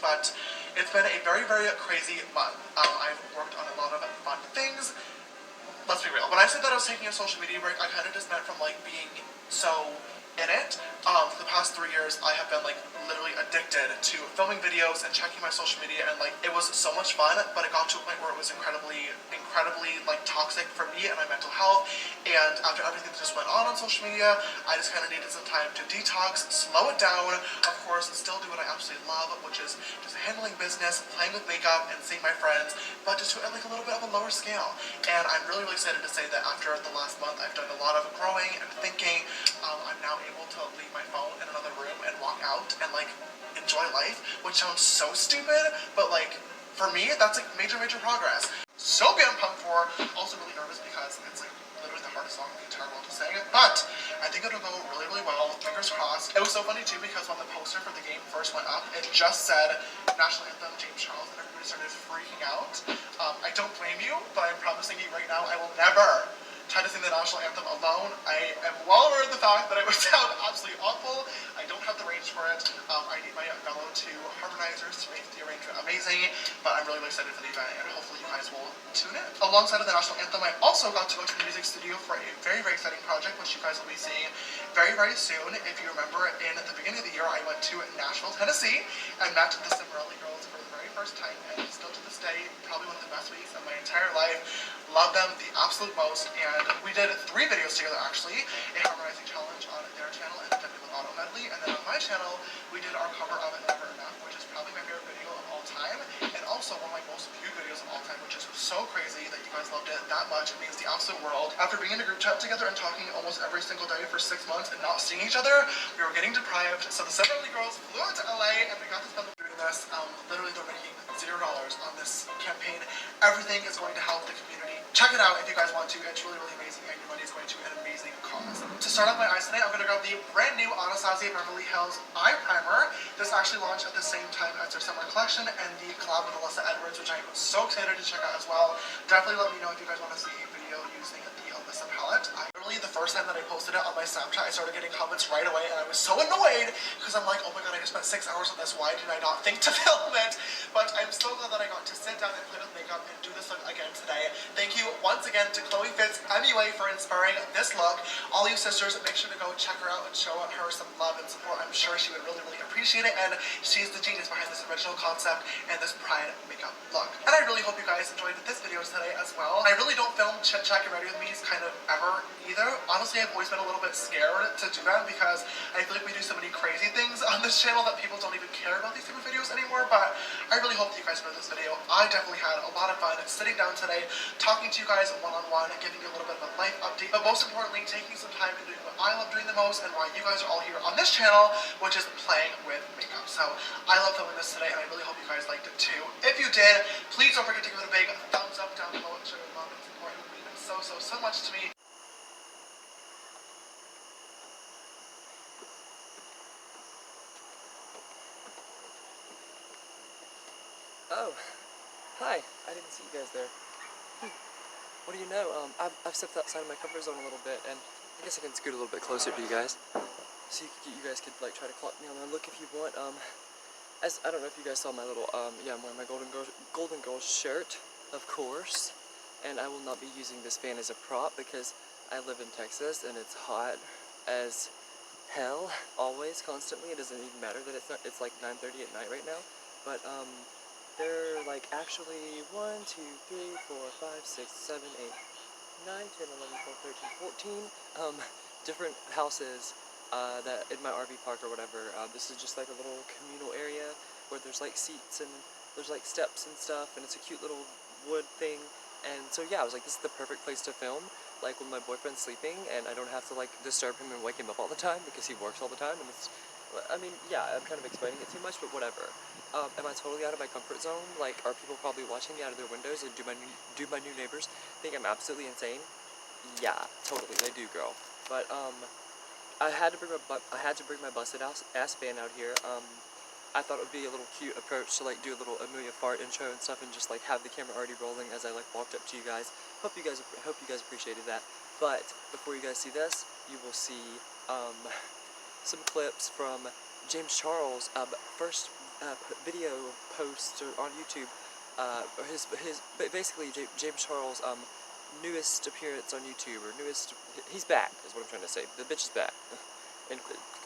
but it's been a very, very crazy month. I've worked on a lot of fun things. Let's be real. When I said that I was taking a social media break, I kind of just meant from like being so in it. For the past 3 years, I have been like literally addicted to filming videos and checking my social media, and like it was so much fun, but it got to a point where it was incredibly like toxic for me and my mental health. And after everything that just went on social media, I just kind of needed some time to detox, slow it down, of course, still do what I absolutely love, which is just handling business, playing with makeup, and seeing my friends, but just to like a little bit of a lower scale. And I'm really, really excited to say that after the last month, I've done a lot of growing and thinking. I'm now able to leave my phone in another room and walk out and like enjoy life, which sounds so stupid, but like for me, that's like major, major progress. So damn pumped for. Also really nervous because it's like literally the hardest song in the entire world to sing, but I think it'll go really, really well. Fingers crossed. It was so funny too because when the poster for the game first went up, it just said National Anthem James Charles, and everybody started freaking out. I don't blame you, but I'm promising you right now, I will never try to sing the national anthem alone. I am well aware of the fact that it would sound absolutely awful. I don't have the range for it. I need my fellow two harmonizers to make the arrangement amazing, but I'm really, really excited for the event, and hopefully you guys will tune in. Alongside of the national anthem, I also got to go to the music studio for a very, very exciting project, which you guys will be seeing very, very soon. If you remember, in the beginning of the year, I went to Nashville, Tennessee, and met the Cimarelli girls for the very first time, and still to this day, probably one of the best weeks of my entire life. Love them the absolute most, and we did 3 videos together actually, a harmonizing challenge on their channel and the Debbie Lovato medley, and then on my channel we did our cover of Never Enough, which is probably my favorite video of all time, and also one of my most viewed videos of all time, which is so crazy that you guys loved it that much. It means the absolute world. After being in a group chat together and talking almost every single day for 6 months and not seeing each other, we were getting deprived, so the Cimarelli girls flew out to LA and we got to spend doing this. Literally they're making $0 on this campaign. Everything is going to help the community. Check it out if you guys want to. It's really, really amazing, and your money is going to an amazing cause. To start off my eyes today, I'm going to grab the brand new Anastasia Beverly Hills Eye Primer. This actually launched at the same time as their summer collection and the collab with Alyssa Edwards, which I'm so excited to check out as well. Definitely let me know if you guys want to see a video using the Alyssa palette. Literally the first time that I posted it on my Snapchat, I started getting comments right away, and I was so annoyed because I'm like, oh my god, I just spent 6 hours on this. Why did I not think to film it? But I'm so glad that I got to sit down and play with makeup and do this look again today. Thank you once again to Chloe Fitz MUA for inspiring this look. All you sisters, make sure to go check her out and show her some love and support. I'm sure she would really, really appreciate it, and she's the genius behind this original concept and this Pride makeup look. And I really hope you guys enjoyed this video today as well. I really don't film Chit Chat Get Ready With Me kind of ever either. Honestly, I've always been a little bit scared to do that because I feel like we do so many crazy things on this channel that people don't even care about these type of videos anymore, but I really hope that you guys enjoyed this video. I definitely had a lot of fun sitting down today, talking to you guys one-on-one, giving you a little bit of a life update, but most importantly, taking some time and doing what I love doing the most and why you guys are all here on this channel, which is playing with makeup. So I love filming this today, and I really hope you guys liked it too. If you did, please don't forget to give it a big thumbs up down below and show your love and support. It would mean so, so, so much to me. Oh, hi. I didn't see you guys there. What do you know? I've stepped outside of my comfort zone a little bit, and I guess I can scoot a little bit closer to you guys, so you guys could like try to clock me on a look if you want. As I don't know if you guys saw my little yeah, I'm wearing my Golden Girls shirt, of course, and I will not be using this fan as a prop because I live in Texas and it's hot as hell always, constantly. It doesn't even matter that it's like 9:30 at night right now, but they're like actually 1, 2, 3, 4, 5, 6, 7, 8, 9, 10, 11, 12, 13, 14 different houses that in my RV park or whatever. This is just like a little communal area where there's like seats and there's like steps and stuff, and it's a cute little wood thing. And so yeah, I was like, this is the perfect place to film, like when my boyfriend's sleeping and I don't have to like disturb him and wake him up all the time because he works all the time. And it's, I mean, yeah, I'm kind of explaining it too much, but whatever. Am I totally out of my comfort zone? Like, are people probably watching me out of their windows, and do my new neighbors think I'm absolutely insane? Yeah, totally, they do, girl. But I had to bring my busted ass fan out here. I thought it would be a little cute approach to like do a little Amelia fart intro and stuff, and just like have the camera already rolling as I like walked up to you guys. Hope you guys appreciated that. But before you guys see this, you will see some clips from James Charles' first video posts or on YouTube. Basically James Charles' newest appearance on YouTube, or he's back is what I'm trying to say. The bitch is back. And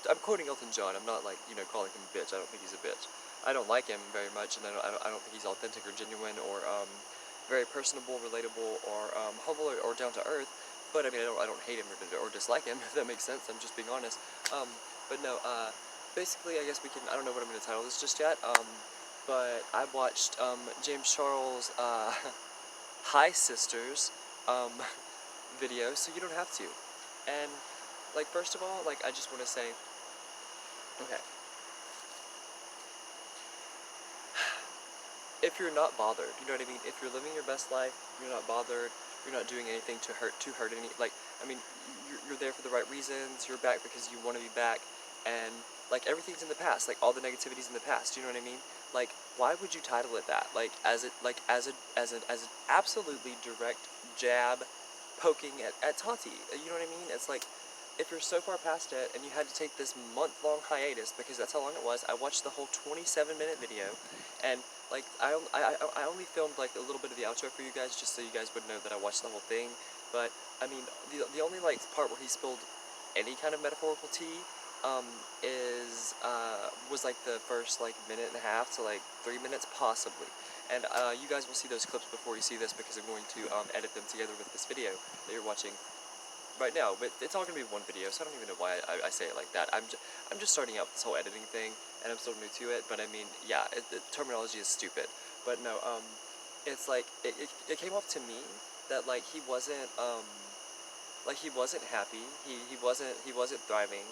I'm quoting Elton John. I'm not like, calling him a bitch. I don't think he's a bitch. I don't like him very much, and I don't think he's authentic or genuine or very personable, relatable, or humble or down to earth. But I mean, I don't hate him or dislike him, if that makes sense. I'm just being honest. But no, basically, I guess I don't know what I'm going to title this just yet. But I watched James Charles' Hi Sisters video, so you don't have to. And like, first of all, like, I just want to say, okay, if you're not bothered, you know what I mean? If you're living your best life, you're not bothered, you're not doing anything to hurt any, like, I mean, you're there for the right reasons, you're back because you want to be back, and, like, everything's in the past, like, all the negativity's in the past, you know what I mean? Like, why would you title it that? Like, as an absolutely direct jab poking at Tati, you know what I mean? It's like, if you're so far past it and you had to take this month-long hiatus, because that's how long it was, I watched the whole 27-minute video, and like I only filmed like a little bit of the outro for you guys, just so you guys would know that I watched the whole thing. But I mean, the only like part where he spilled any kind of metaphorical tea was like the first like minute and a half to like 3 minutes possibly. And you guys will see those clips before you see this, because I'm going to edit them together with this video that you're watching right now, but it's all gonna be one video, so I don't even know why I say it like that. I'm just starting out with this whole editing thing, and I'm still new to it. But I mean, yeah, the terminology is stupid. But no, it's like it came off to me that like he wasn't happy. He wasn't thriving.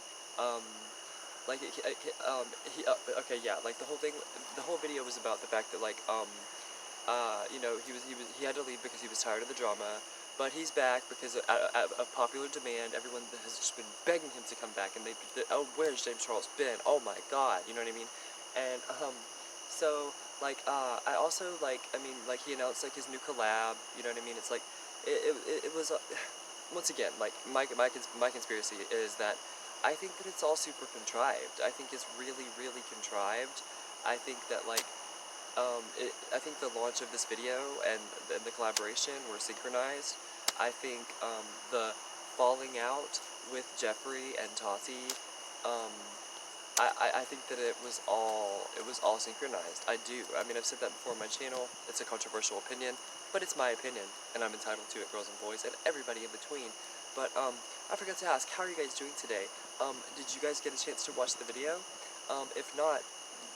Like okay, yeah, like the whole video was about the fact that like he had to leave because he was tired of the drama. But he's back because of popular demand. Everyone has just been begging him to come back, and oh, where's James Charles been? Oh my God, you know what I mean? And so like I also like, I mean, like he announced like his new collab. You know what I mean? It's like it was once again, like my conspiracy is that I think that it's all super contrived. I think it's really contrived. I think that like I think the launch of this video and the collaboration were synchronized. I think the falling out with Jeffrey and Tati, um, I think that it was all synchronized. I do. I mean, I've said that before on my channel. It's a controversial opinion, but it's my opinion, and I'm entitled to it, girls and boys, and everybody in between. But I forgot to ask, how are you guys doing today? Did you guys get a chance to watch the video? If not,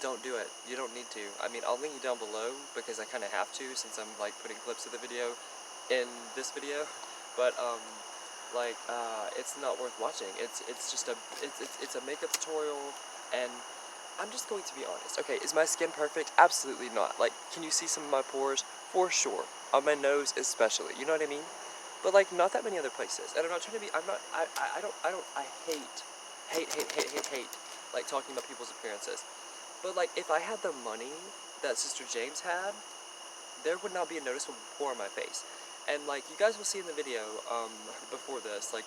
don't do it. You don't need to. I mean, I'll link you down below because I kind of have to, since I'm like putting clips of the video in this video. But it's not worth watching. It's just it's a makeup tutorial, and I'm just going to be honest. Okay, is my skin perfect? Absolutely not. Like, can you see some of my pores? For sure. On my nose especially. You know what I mean? But like, not that many other places. And I'm not trying to be. I hate like talking about people's appearances. But like, if I had the money that Sister James had, there would not be a noticeable pore on my face. And like, you guys will see in the video before this, like,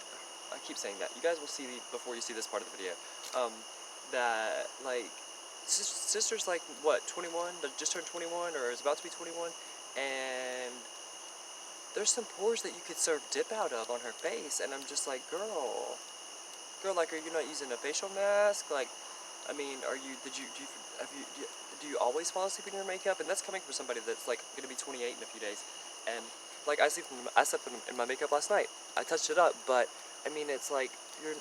I keep saying that, you guys will see before you see this part of the video, that like Sister's like what, 21, just turned 21, or is about to be 21, and there's some pores that you could serve dip out of on her face, and I'm just like, girl, like, are you not using a facial mask? Like, I mean, do you always fall asleep in your makeup? And that's coming from somebody that's like gonna be 28 in a few days. And like, I slept in my makeup last night. I touched it up, but I mean, it's like, you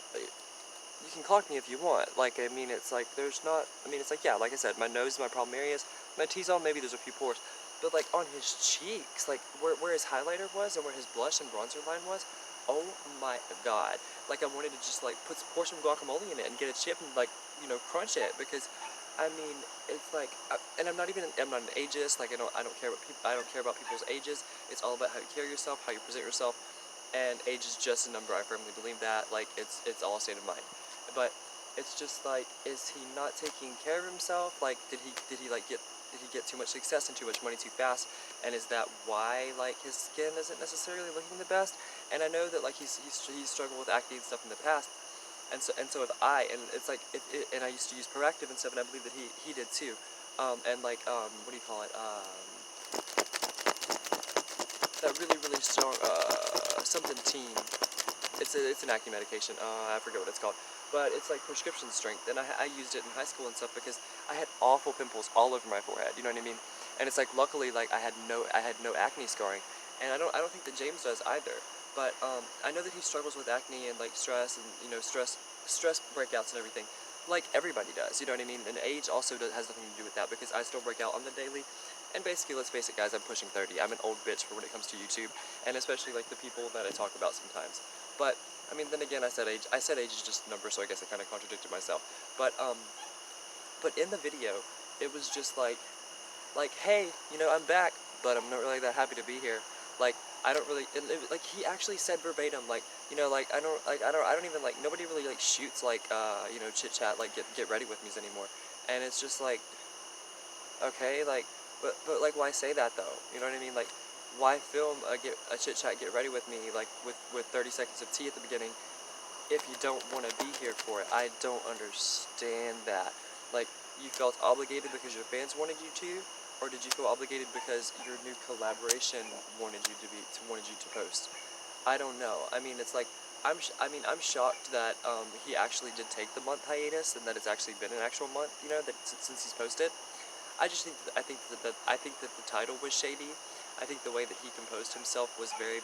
can clock me if you want. Like, I mean, it's like, there's not, I mean, it's like, yeah, like I said, my nose is my problem areas. My T-zone, maybe there's a few pores. But like, on his cheeks, like where his highlighter was and where his blush and bronzer line was, oh my God. Like, I wanted to just like pour some guacamole in it and get a chip and like, crunch it, because I mean, it's like, and I'm not an ageist. Like, I don't care about people's ages. It's all about how you carry yourself, how you present yourself, and age is just a number. I firmly believe that. Like, it's all a state of mind. But it's just like, is he not taking care of himself? Like, did he get too much success and too much money too fast? And is that why like his skin isn't necessarily looking the best? And I know that like he's struggled with acne and stuff in the past. And so have I, and it's like, and I used to use Proactive and stuff, and I believe that he did too. and like, what do you call it, that really, really strong, something teen. It's an acne medication. I forget what it's called, but it's like prescription strength, and I used it in high school and stuff because I had awful pimples all over my forehead. You know what I mean? And it's like luckily like I had no acne scarring, and I don't think that James does either. But I know that he struggles with acne and like stress and stress breakouts and everything, like everybody does. You know what I mean? And age also has nothing to do with that because I still break out on the daily. And basically, let's face it, guys, I'm pushing 30. I'm an old bitch for when it comes to YouTube, and especially like the people that I talk about sometimes. But I mean, then again, I said age. I said age is just a number, so I guess I kind of contradicted myself. But in the video, it was just like, hey, you know, I'm back, but I'm not really that happy to be here. Like, I don't really, like, he actually said verbatim, like, you know, like, I don't even, like, nobody really, like, shoots, like, you know, chit-chat, like, get ready with me's anymore. And it's just, like, okay, like, but, like, why say that, though? You know what I mean? Like, why film a chit-chat, get ready with me, like, with 30 seconds of tea at the beginning, if you don't want to be here for it? I don't understand that. Like, you felt obligated because your fans wanted you to, or did you feel obligated because your new collaboration wanted you to post? I don't know. I mean, it's like I'm shocked that he actually did take the month hiatus and that it's actually been an actual month. You know, that since he's posted. I think that the title was shady. I think the way that he composed himself was very,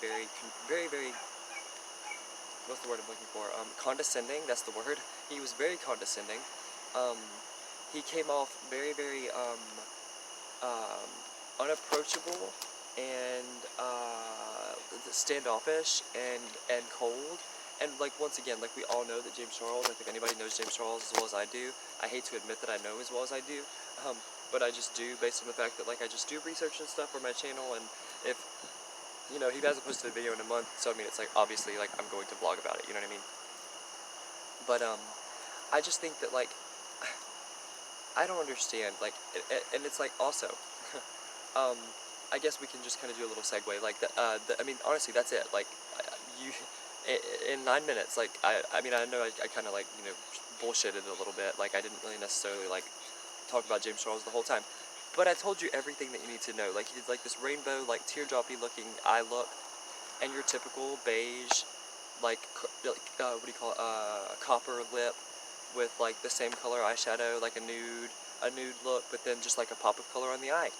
what's the word I'm looking for? Condescending. That's the word. He was very condescending. Um, he came off very um, unapproachable and standoffish and cold. And like once again, like we all know that James Charles. Like if anybody knows James Charles as well as I do, I hate to admit that I know as well as I do. But I just do based on the fact that like I just do research and stuff for my channel, and if you know, he hasn't posted a video in a month, so I mean, it's like, obviously, like, I'm going to vlog about it, you know what I mean? But, I just think that, like, I don't understand, like, and it's like, also, um, I guess we can just kind of do a little segue, like, I mean, honestly, that's it, like, you, in 9 minutes, like, I mean, I know I kind of, like, you know, bullshitted a little bit, like, I didn't really necessarily, like, talk about James Charles the whole time, but I told you everything that you need to know, like, he did, like, this rainbow, like, teardroppy looking eye look, and your typical beige, like, what do you call it, copper lip with, like, the same color eyeshadow, like a nude look, but then just, like, a pop of color on the eye.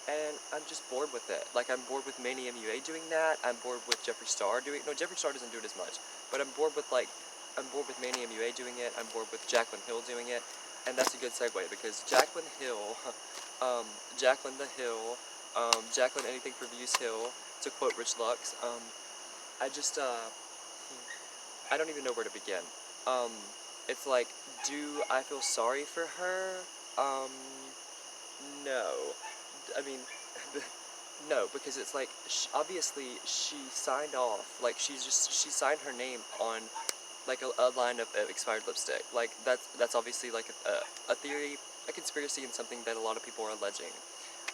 And I'm just bored with it. Like, I'm bored with Manny MUA doing that. I'm bored with Jeffree Star doing it. No, Jeffree Star doesn't do it as much. But I'm bored with, like, I'm bored with Manny MUA doing it. I'm bored with Jaclyn Hill doing it. And that's a good segue, because Jaclyn Hill, Jaclyn the Hill, Jaclyn Anything for Views Hill, to quote Rich Lux, I just, I don't even know where to begin. Um, it's like, do I feel sorry for her? Um, no. I mean, no, because it's like, obviously she signed off, like she signed her name on like a line of expired lipstick. Like that's obviously like a theory, a conspiracy, and something that a lot of people are alleging.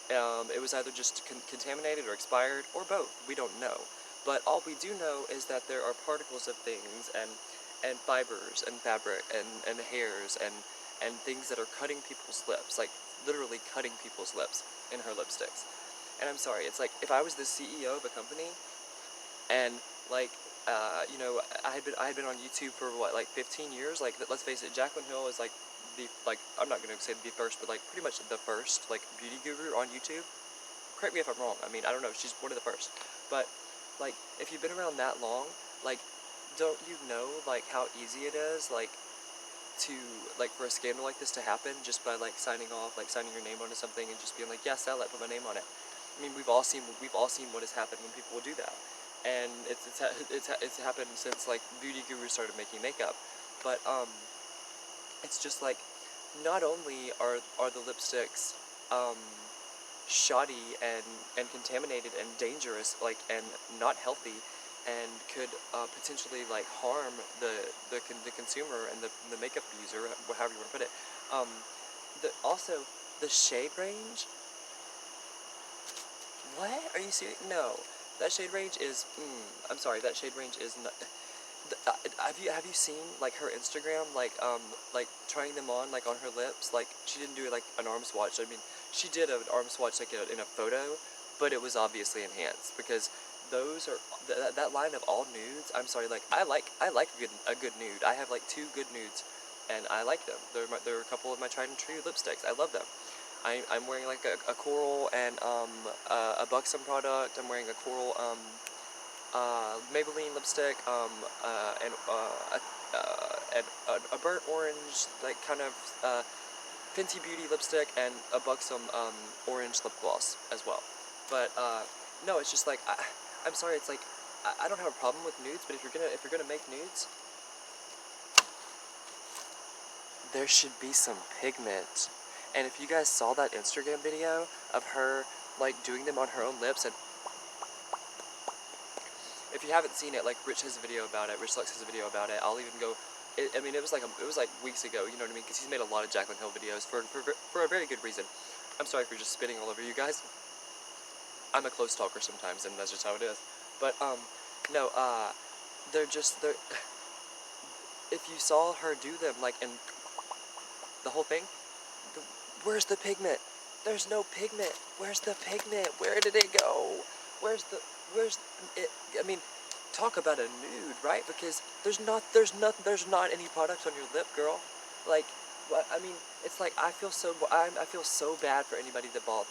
It was either just contaminated or expired, or both. We don't know. But all we do know is that there are particles of things and fibers and fabric and hairs and things that are cutting people's lips, like literally cutting people's lips in her lipsticks. And I'm sorry, it's like if I was the CEO of a company and like you know, I had been on YouTube for what, like 15 years. Like let's face it, Jaclyn Hill is like I'm not gonna say the first, but like pretty much the first like beauty guru on YouTube. Correct me if I'm wrong. I mean, I don't know. She's one of the first. But like if you've been around that long, like don't you know like how easy it is like to like for a scandal like this to happen just by like signing off, like signing your name onto something and just being like, yeah, sell it, put my name on it. I mean, we've all seen what has happened when people will do that, and it's happened since like beauty gurus started making makeup. But it's just like not only are the lipsticks shoddy and contaminated and dangerous, like, and not healthy, and could potentially like harm the consumer and the makeup user, however you want to put it. Also the shade range. What? Are you serious? No, that shade range is. I'm sorry. That shade range is not. have you seen like her Instagram, like trying them on like on her lips? Like she didn't do like an arm swatch. I mean, she did an arm swatch like in a photo, but it was obviously enhanced because those are that line of all nudes. I'm sorry, like I like a good nude. I have like 2 good nudes, and I like them. They're a couple of my tried and true lipsticks. I love them. I'm wearing like a coral and a Buxom product. I'm wearing a coral Maybelline lipstick, and a burnt orange, like kind of Fenty Beauty lipstick, and a Buxom orange lip gloss as well. But no, it's just like I'm sorry. It's like I don't have a problem with nudes, but if you're gonna make nudes, there should be some pigment. And if you guys saw that Instagram video of her like doing them on her own lips, and if you haven't seen it, like Rich has a video about it, Rich Lux has a video about it. I'll even go. I mean, it was like weeks ago. You know what I mean? Because he's made a lot of Jaclyn Hill videos for a very good reason. I'm sorry for just spitting all over you guys. I'm a close talker sometimes, and that's just how it is. But no, they're. If you saw her do them, like in the whole thing, where's the pigment? There's no pigment. Where's the pigment? Where did it go? Where's it? I mean, talk about a nude, right? Because there's not any product on your lip, girl. Like, I mean, it's like I feel so bad for anybody that bought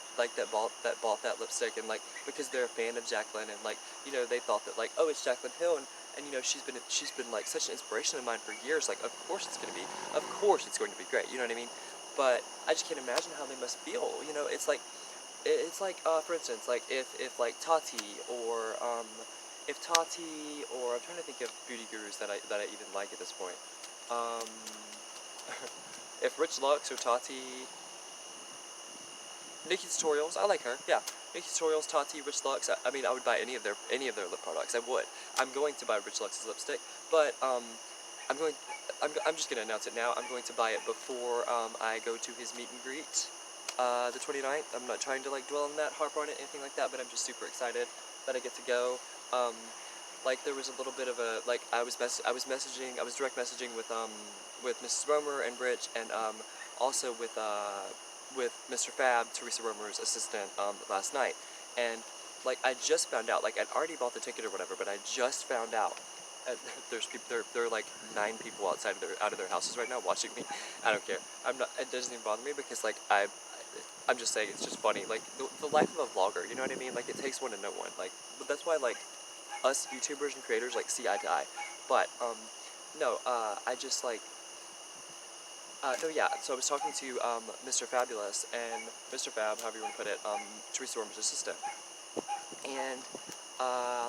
that lipstick, and like because they're a fan of Jaclyn, and like they thought that like, oh, it's Jaclyn Hill, and she's been like such an inspiration of mine for years. Like, of course it's going to be great. You know what I mean? But I just can't imagine how they must feel. It's like for instance, like if like Tati or I'm trying to think of beauty gurus that I even like at this point. If Rich Lux or Tati, Nikki Tutorials, I like her. Yeah, Nikki Tutorials, Tati, Rich Lux. I mean, I would buy any of their lip products. I would. I'm going to buy Rich Lux's lipstick, but I'm just gonna announce it now. I'm going to buy it before I go to his meet and greet, the 29th. I'm not trying to like dwell on that, harp on it, anything like that, but I'm just super excited that I get to go. Like there was a little bit of a like I was direct messaging with Mrs. Romer and Rich, and also with Mr. Fab, Teresa Romer's assistant, last night, and like I just found out, like I'd already bought the ticket or whatever, but I just found out. There's people. There are like 9 people out of their houses right now watching me. I don't care. I'm not. It doesn't even bother me because like I'm just saying it's just funny. Like the life of a vlogger. You know what I mean? Like it takes one to know one. Like but that's why like us YouTubers and creators like see eye to eye. But no. I just like. No, yeah. So I was talking to Mr. Fabulous and Mr. Fab, however you want to put it, Teresa Romer's assistant, and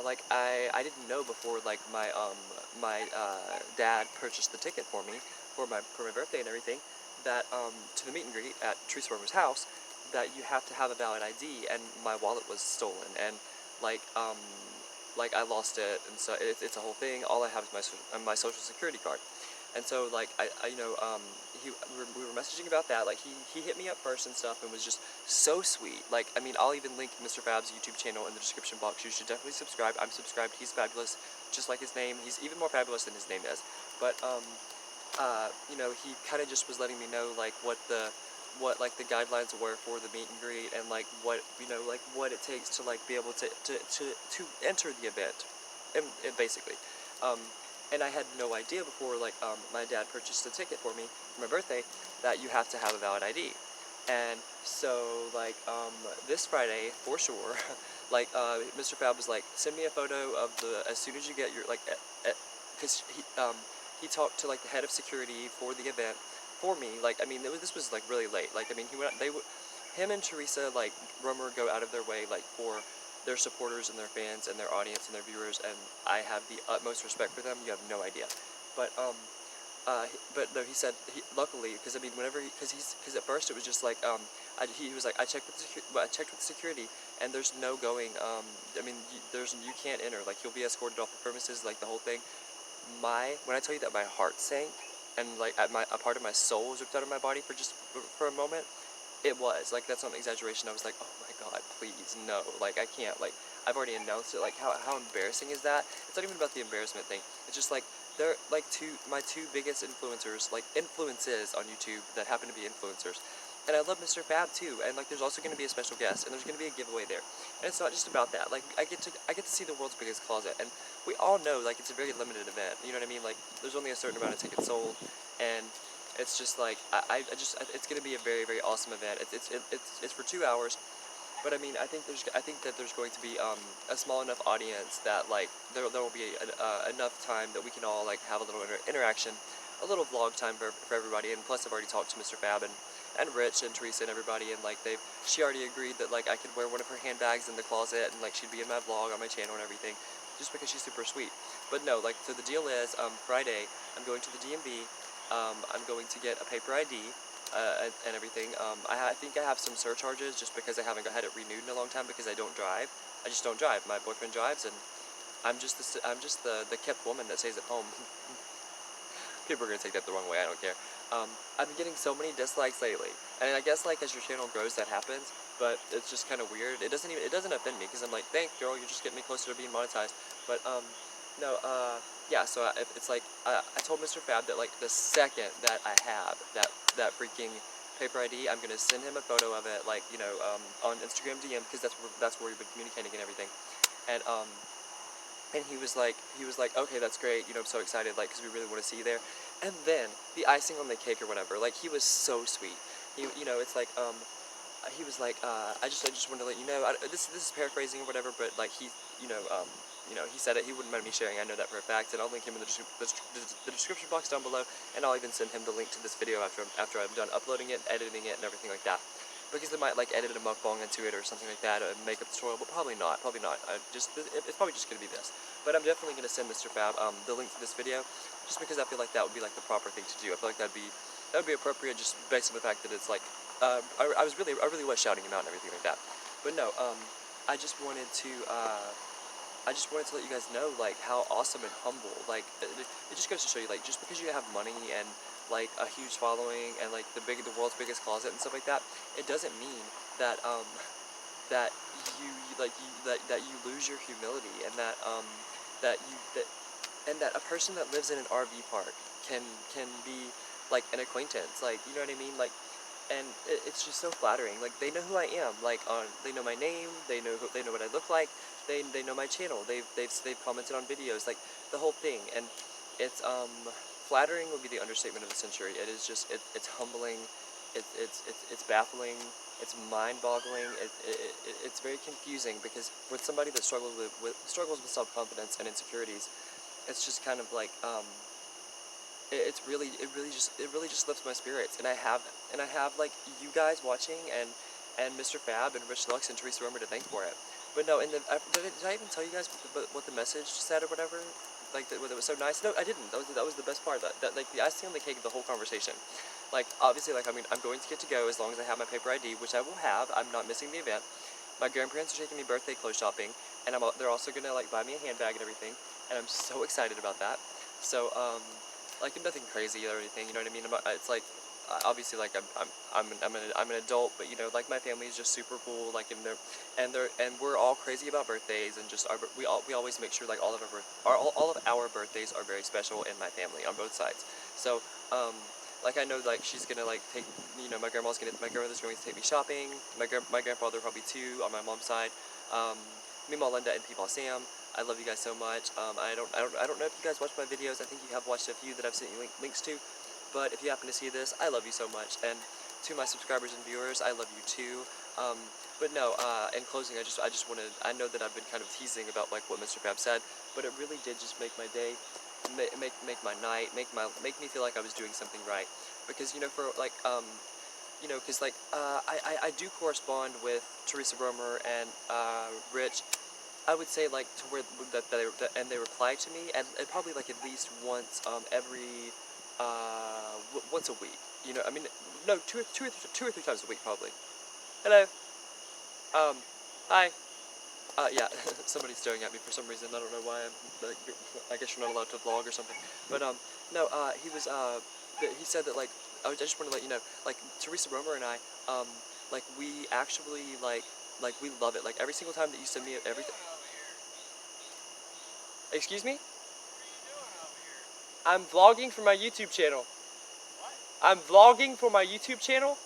like I didn't know before like my dad purchased the ticket for me for my birthday and everything, that to the meet and greet at Teresa Romer's house, that you have to have a valid ID, and my wallet was stolen, and like I lost it, and so it's a whole thing. All I have is my social security card. And so, like, we were messaging about that. Like, he hit me up first and stuff, and was just so sweet. Like, I mean, I'll even link Mr. Fab's YouTube channel in the description box. You should definitely subscribe. I'm subscribed. He's fabulous, just like his name. He's even more fabulous than his name is. But, he kind of just was letting me know, like, what the guidelines were for the meet and greet, and like what what it takes to like be able to enter the event, and basically. And I had no idea before, like, my dad purchased a ticket for me for my birthday, that you have to have a valid ID. And so, like, this Friday, for sure, like, Mr. Fab was like, send me a photo of as soon as you get your, like, because he talked to, like, the head of security for the event for me. Like, I mean, this was, like, really late. Like, I mean, him and Teresa, like, Romer go out of their way, like, for their supporters and their fans and their audience and their viewers, and I have the utmost respect for them. You have no idea. But but no, he said luckily, because I mean because at first it was just like he was like, I checked with security, and there's no going. I mean you can't enter. Like you'll be escorted off the premises. Like the whole thing. When I tell you that my heart sank, and like a part of my soul was ripped out of my body for a moment. It was, like, that's not an exaggeration. I was like, oh my god, please, no. Like, I can't, like, I've already announced it. Like, how embarrassing is that? It's not even about the embarrassment thing. It's just, like, they're like my two biggest influencers, like influences on YouTube that happen to be influencers. And I love Mr. Fab too, and like there's also going to be a special guest, and there's going to be a giveaway there. And it's not just about that. Like I get to see the world's biggest closet, and we all know like it's a very limited event. You know what I mean? Like there's only a certain amount of tickets sold, and it's just like it's going to be a very very awesome event. It's for 2 hours. But I mean, I think that there's going to be a small enough audience that like there will be enough time that we can all like have a little interaction, a little vlog time for everybody. And plus, I've already talked to Mr. Fab and Rich and Teresa and everybody, and like she already agreed that like I could wear one of her handbags in the closet, and like she'd be in my vlog on my channel and everything, just because she's super sweet. But no, like so the deal is Friday I'm going to the DMV. I'm going to get a paper ID. And everything. I think I have some surcharges just because I haven't had it renewed in a long time because I don't drive. I just don't drive. My boyfriend drives, and I'm just the kept woman that stays at home. People are gonna take that the wrong way. I don't care. I've been getting so many dislikes lately, and I guess like as your channel grows, that happens. But it's just kind of weird. It doesn't offend me because I'm like, thanks, girl. You're just getting me closer to being monetized. But no, yeah. So it's like I told Mr. Fab that like the second that I have that freaking paper ID, I'm gonna send him a photo of it, like on Instagram DM, because that's where we've been communicating and everything. And and he was like, okay, that's great. I'm so excited, like, because we really want to see you there. And then the icing on the cake or whatever, like, he was so sweet. It's like, he was like, I just wanted to let you know. This is paraphrasing or whatever, but like he said it. He wouldn't mind me sharing. I know that for a fact, and I'll link him in the description box down below, and I'll even send him the link to this video after I'm done uploading it, editing it, and everything like that. Because they might like edit a mukbang into it or something like that, a makeup tutorial, but probably not. Probably not. It's probably just gonna be this. But I'm definitely gonna send Mr. Fab the link to this video, just because I feel like that would be like the proper thing to do. I feel like that would be appropriate, just based on the fact that it's like I really was shouting him out and everything like that. But no, I just wanted to let you guys know like how awesome and humble, like it just goes to show you, like, just because you have money and like a huge following and like the world's biggest closet and stuff like that, it doesn't mean that that that you lose your humility, and that you that and that a person that lives in an RV park can be like an acquaintance, like, you know what I mean, like. And it's just so flattering. Like, they know who I am. Like, they know my name. They know what I look like. They know my channel. They've commented on videos. Like, the whole thing. And it's flattering would be the understatement of the century. It is just it's humbling. It's baffling. It's mind-boggling. It's very confusing, because with somebody that struggles with self-confidence and insecurities, it's just kind of like it really just lifts my spirits. And I have like you guys watching, and Mr. Fab and Rich Lux and Teresa Romer to thank for it. But no, did I even tell you guys what the message said or whatever? Like that it was so nice. No, I didn't. That was the best part. That like the icing on the cake of the whole conversation. Like, obviously, like, I mean, I'm going to get to go as long as I have my paper ID, which I will have. I'm not missing the event. My grandparents are taking me birthday clothes shopping, and they're also gonna like buy me a handbag and everything, and I'm so excited about that. So like, nothing crazy or anything, you know what I mean? It's like, obviously, like, I'm an adult, but like, my family is just super cool, like, and we're all crazy about birthdays, and just we always make sure like all of our birthdays are very special in my family on both sides. So like, I know, like, she's gonna like take, my grandmother's going to take me shopping. My grandfather probably too on my mom's side. Me, Melinda, and Peepaw Sam. I love you guys so much. I don't know if you guys watch my videos. I think you have watched a few that I've sent you links to. But if you happen to see this, I love you so much. And to my subscribers and viewers, I love you too. But no, in closing, I just wanted, I know that I've been kind of teasing about like what Mr. Fab said, but it really did just make my day, make my night, make me feel like I was doing something right. Because for like because like I do correspond with Teresa Romer and Rich. I would say like to where and they reply to me, and probably like at least once every once a week. I mean, no, two or three times a week probably. Hello. Hi. Yeah, somebody's staring at me for some reason. I don't know why. I guess you're not allowed to vlog or something. But no, he said that like I just want to let you know, like, Teresa Romer and I, like, we actually like we love it. Like, every single time that you send me everything. Excuse me? I'm vlogging for my YouTube channel. I'm vlogging for my YouTube channel.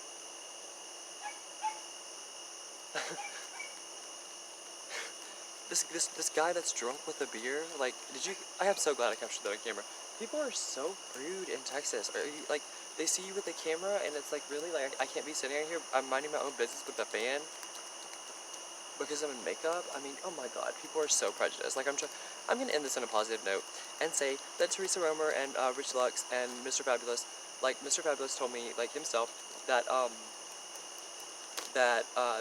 This guy that's drunk with a beer, like, I am so glad I captured that on camera. People are so rude in Texas. Are you, like, they see you with the camera and it's like, really, like, I can't be sitting out here, I'm minding my own business with the fan because I'm in makeup. I mean, oh my god, people are so prejudiced. Like, I'm gonna end this on a positive note and say that Teresa Romer and Rich Lux and Mr. Fabulous, like, Mr. Fabulous told me, like, himself, that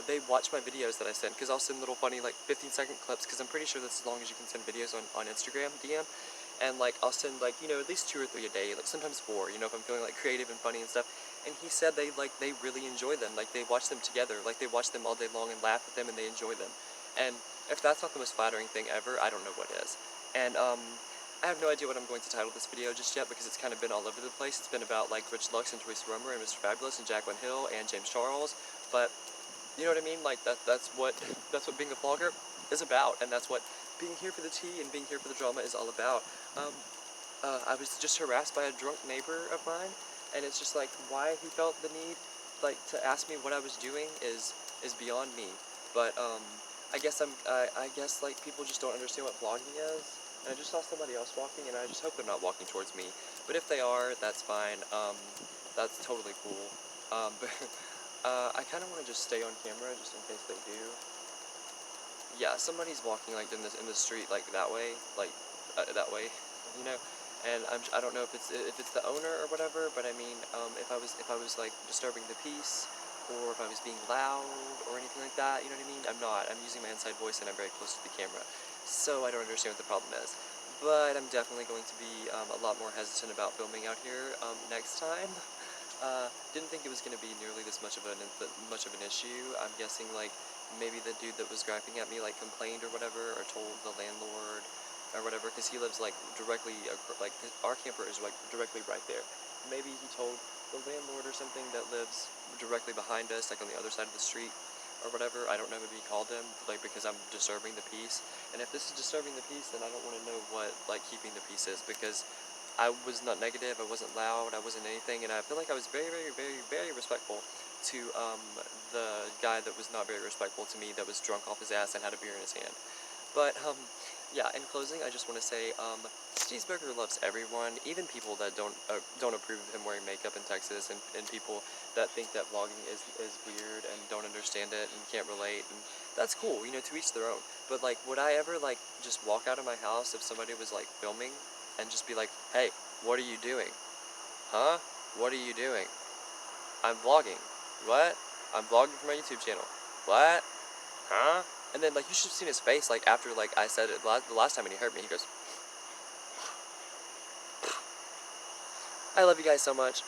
they watch my videos that I send, because I'll send little funny, like, 15-second clips, because I'm pretty sure that's as long as you can send videos on Instagram DM, and, like, I'll send, like, you know, at least 2 or 3 a day, like, sometimes 4, you know, if I'm feeling, like, creative and funny and stuff, and he said they really enjoy them, like, they watch them together, like, they watch them all day long and laugh at them, and they enjoy them, and if that's not the most flattering thing ever, I don't know what is, and, I have no idea what I'm going to title this video just yet, because it's kind of been all over the place. It's been about, like, Rich Lux and Teresa Romer and Mr. Fabulous and Jaclyn Hill and James Charles, but you know what I mean? Like, that's what being a vlogger is about, and that's what being here for the tea and being here for the drama is all about. I was just harassed by a drunk neighbor of mine, and it's just like, why he felt the need, like, to ask me what I was doing is beyond me. But I guess I guess, like, people just don't understand what vlogging is. And I just saw somebody else walking, and I just hope they're not walking towards me. But if they are, that's fine. That's totally cool. But I kind of want to just stay on camera just in case they do. Yeah, somebody's walking, like, in the street, like, that way, like, that way, you know. And I don't know if it's the owner or whatever, but I mean, if I was like disturbing the peace, or if I was being loud or anything like that, you know what I mean? I'm not. I'm using my inside voice and I'm very close to the camera, so I don't understand what the problem is. But I'm definitely going to be a lot more hesitant about filming out here next time. Didn't think it was going to be nearly this much of an issue. I'm guessing, like, maybe the dude that was griping at me, like, complained or whatever, or told the landlord or whatever, because he lives, like, directly, like, our camper is, like, directly right there. Maybe he told the landlord or something that lives directly behind us, like, on the other side of the street or whatever. I don't know, maybe he called him, like, because I'm disturbing the peace. And if this is disturbing the peace, then I don't want to know what, like, keeping the peace is, because I was not negative, I wasn't loud, I wasn't anything, and I feel like I was very, very, very, very respectful to the guy that was not very respectful to me, that was drunk off his ass and had a beer in his hand. But yeah, in closing, I just want to say, Cheeseburger loves everyone, even people that don't approve of him wearing makeup in Texas, and people that think that vlogging is weird and don't understand it and can't relate, and that's cool, you know, to each their own. But, like, would I ever, like, just walk out of my house if somebody was, like, filming and just be like, hey, what are you doing? Huh? What are you doing? I'm vlogging. What? I'm vlogging for my YouTube channel. What? Huh? And then, like, you should have seen his face, like, after, like, I said it the last time when he heard me. He goes, I love you guys so much.